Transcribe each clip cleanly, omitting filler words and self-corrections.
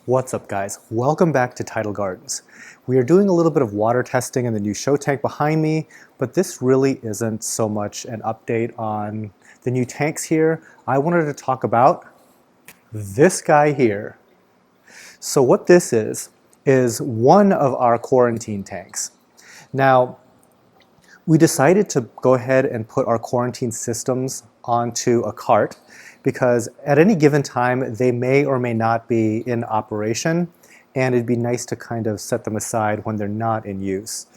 What's up, guys? Welcome back to Tidal Gardens. We are doing a little bit of water testing in the new show tank behind me, but this really isn't so much an update on the new tanks here. I wanted to talk about this guy here. So what this is one of our quarantine tanks. Now, we decided to go ahead and put our quarantine systems onto a cart because at any given time they may or may not be in operation, and it'd be nice to kind of set them aside when they're not in use.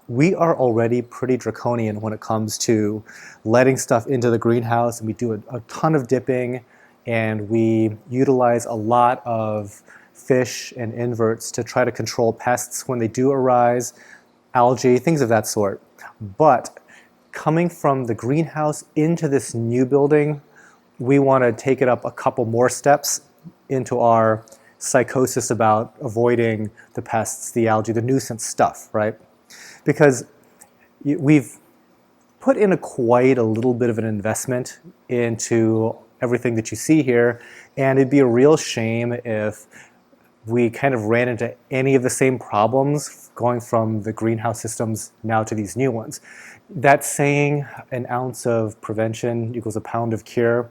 We are already pretty draconian when it comes to letting stuff into the greenhouse, and we do a ton of dipping, and we utilize a lot of fish and inverts to try to control pests when they do arise, algae, things of that sort. But coming from the greenhouse into this new building, we want to take it up a couple more steps into our psychosis about avoiding the pests, the algae, the nuisance stuff, right? Because we've put in quite a little bit of an investment into everything that you see here, and it'd be a real shame if we kind of ran into any of the same problems going from the greenhouse systems now to these new ones. That saying, an ounce of prevention equals a pound of cure.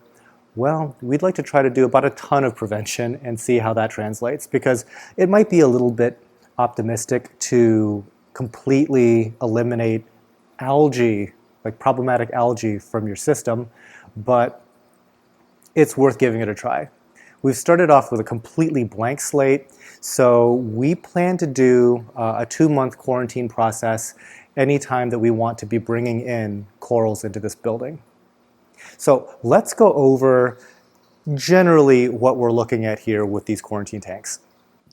Well, we'd like to try to do about a ton of prevention and see how that translates, because it might be a little bit optimistic to completely eliminate algae, like problematic algae, from your system, but it's worth giving it a try. We've started off with a completely blank slate, so we plan to do a 2-month quarantine process anytime that we want to be bringing in corals into this building. So let's go over generally what we're looking at here with these quarantine tanks.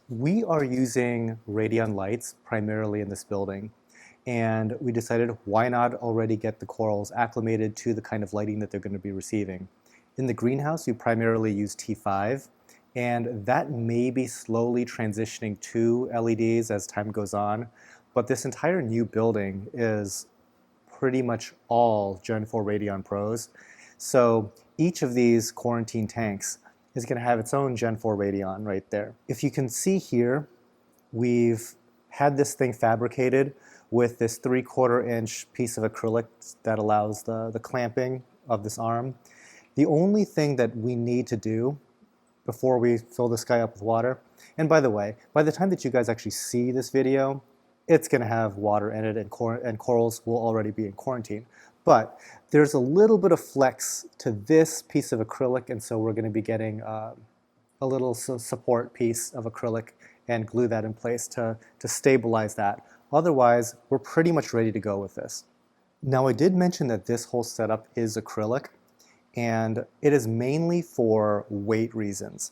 We are using Radion lights primarily in this building, and we decided why not already get the corals acclimated to the kind of lighting that they're going to be receiving. In the greenhouse, you primarily use T5, and that may be slowly transitioning to LEDs as time goes on, but this entire new building is pretty much all Gen 4 Radion Pros. So each of these quarantine tanks is going to have its own Gen 4 Radion right there. If you can see here, we've had this thing fabricated with this 3/4 inch piece of acrylic that allows the clamping of this arm. The only thing that we need to do before we fill this guy up with water, and by the way, by the time that you guys actually see this video, it's going to have water in it, and corals will already be in quarantine. But there's a little bit of flex to this piece of acrylic, and so we're going to be getting a little support piece of acrylic and glue that in place to stabilize that. Otherwise, we're pretty much ready to go with this. Now, I did mention that this whole setup is acrylic, and it is mainly for weight reasons.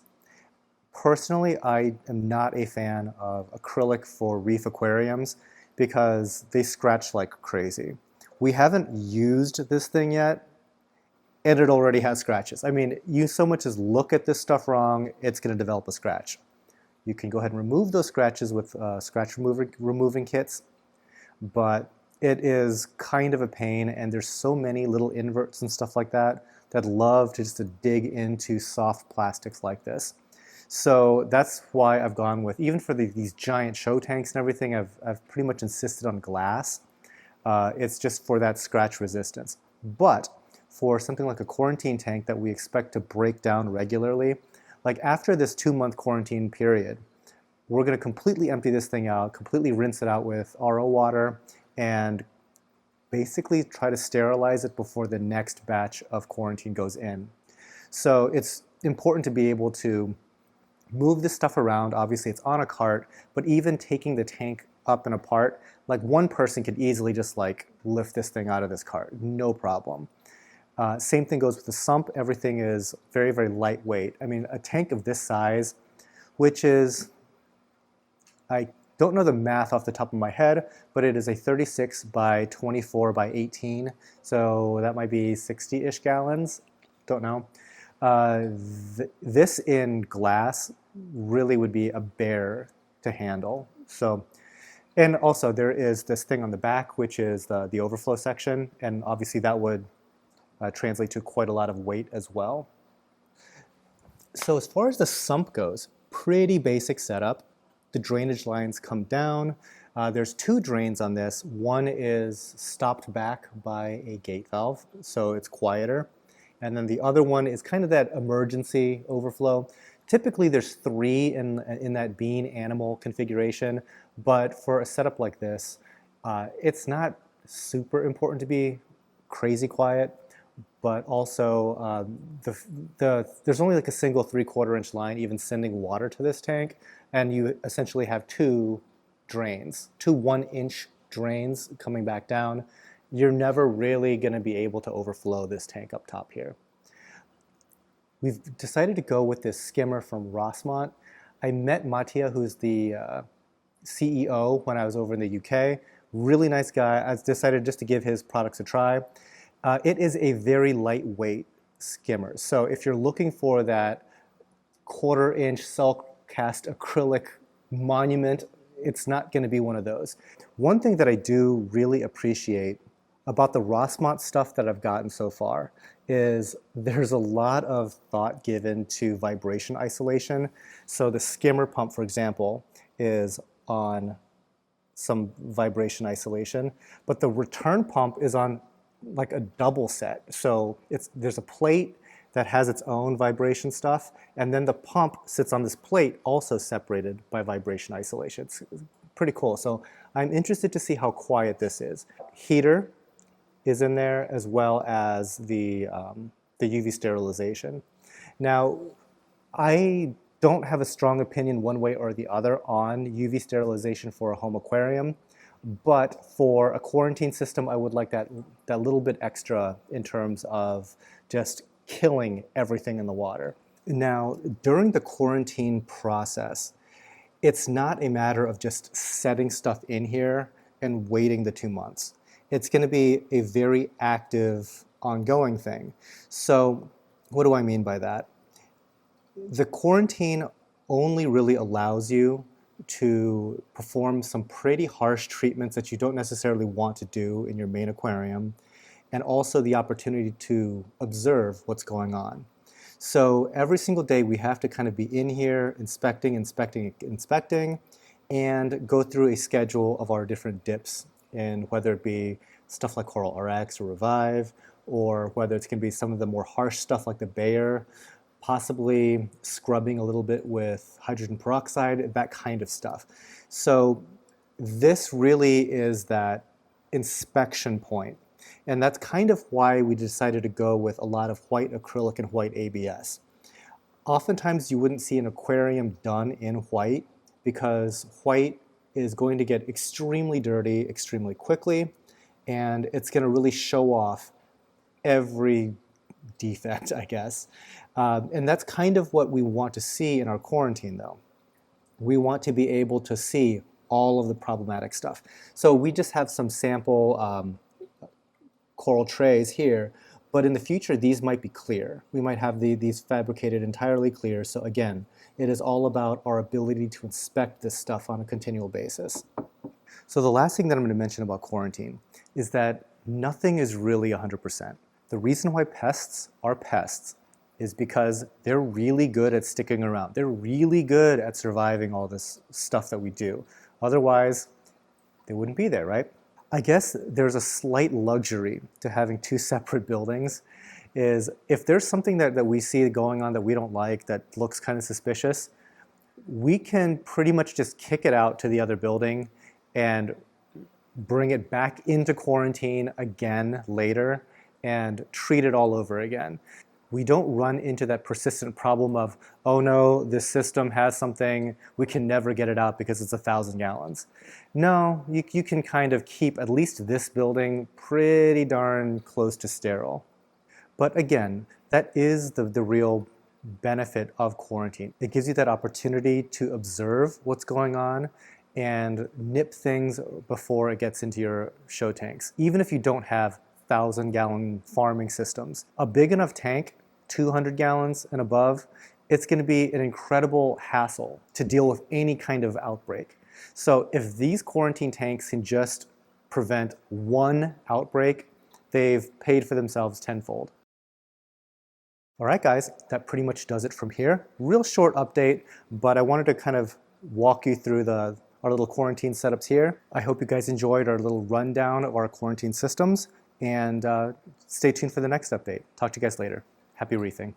Personally, I am not a fan of acrylic for reef aquariums because they scratch like crazy. We haven't used this thing yet, and it already has scratches. I mean, you so much as look at this stuff wrong, it's going to develop a scratch. You can go ahead and remove those scratches with scratch removing kits, but it is kind of a pain, and there's so many little inverts and stuff like that that love to just dig into soft plastics like this. So that's why I've gone with, even for these giant show tanks and everything, I've pretty much insisted on glass. It's just for that scratch resistance. But for something like a quarantine tank that we expect to break down regularly, like after this 2-month quarantine period, we're going to completely empty this thing out, completely rinse it out with RO water, and basically try to sterilize it before the next batch of quarantine goes in. So it's important to be able to move this stuff around. Obviously it's on a cart, but even taking the tank up and apart, like one person could easily just like lift this thing out of this cart, no problem. Same thing goes with the sump. Everything is very, very lightweight. I mean, a tank of this size, which is, I don't know the math off the top of my head, but it is a 36 by 24 by 18, so that might be 60-ish gallons, don't know. This in glass really would be a bear to handle. So, and also there is this thing on the back, which is the overflow section, and obviously that would translate to quite a lot of weight as well. So as far as the sump goes, pretty basic setup. The drainage lines come down. There's two drains on this. One is stopped back by a gate valve, so it's quieter. And then the other one is kind of that emergency overflow. Typically there's three in that bean animal configuration, but for a setup like this, it's not super important to be crazy quiet, but also there's only like a single 3/4 inch line even sending water to this tank, and you essentially have two drains, two 1-inch drains coming back down. You're never really going to be able to overflow this tank up top here. We've decided to go with this skimmer from Rossmont. I met Mattia, who's the CEO, when I was over in the UK. Really nice guy. I decided just to give his products a try. It is a very lightweight skimmer. So if you're looking for that 1/4 inch cell cast acrylic monument, it's not going to be one of those. One thing that I do really appreciate about the Rossmont stuff that I've gotten so far is there's a lot of thought given to vibration isolation. So the skimmer pump, for example, is on some vibration isolation, but the return pump is on like a double set. So there's a plate that has its own vibration stuff, and then the pump sits on this plate also separated by vibration isolation. It's pretty cool. So I'm interested to see how quiet this is. Heater is in there, as well as the UV sterilization. Now, I don't have a strong opinion one way or the other on UV sterilization for a home aquarium, but for a quarantine system, I would like that little bit extra in terms of just killing everything in the water. Now, during the quarantine process, it's not a matter of just setting stuff in here and waiting the 2 months. It's going to be a very active, ongoing thing. So what do I mean by that? The quarantine only really allows you to perform some pretty harsh treatments that you don't necessarily want to do in your main aquarium, and also the opportunity to observe what's going on. So every single day we have to kind of be in here inspecting, and go through a schedule of our different dips, and whether it be stuff like Coral RX or Revive, or whether it's going to be some of the more harsh stuff like the Bayer, possibly scrubbing a little bit with hydrogen peroxide, that kind of stuff. So this really is that inspection point. And that's kind of why we decided to go with a lot of white acrylic and white ABS. Oftentimes you wouldn't see an aquarium done in white because white is going to get extremely dirty extremely quickly, and it's going to really show off every defect, I guess. And that's kind of what we want to see in our quarantine, though. We want to be able to see all of the problematic stuff. So we just have some sample coral trays here, but in the future these might be clear. We might have these fabricated entirely clear. So again, it is all about our ability to inspect this stuff on a continual basis. So the last thing that I'm going to mention about quarantine is that nothing is really 100%. The reason why pests are pests is because they're really good at sticking around. They're really good at surviving all this stuff that we do. Otherwise, they wouldn't be there, right? I guess there's a slight luxury to having two separate buildings. Is if there's something that we see going on that we don't like, that looks kind of suspicious, we can pretty much just kick it out to the other building and bring it back into quarantine again later and treat it all over again. We don't run into that persistent problem of, oh no, this system has something, we can never get it out because it's 1,000 gallons. No, you can kind of keep at least this building pretty darn close to sterile. But again, that is the real benefit of quarantine. It gives you that opportunity to observe what's going on and nip things before it gets into your show tanks. Even if you don't have 1,000-gallon farming systems. A big enough tank, 200 gallons and above, it's going to be an incredible hassle to deal with any kind of outbreak. So if these quarantine tanks can just prevent one outbreak, they've paid for themselves tenfold. All right, guys, that pretty much does it from here. Real short update, but I wanted to kind of walk you through our little quarantine setups here. I hope you guys enjoyed our little rundown of our quarantine systems, and stay tuned for the next update. Talk to you guys later. Happy reefing.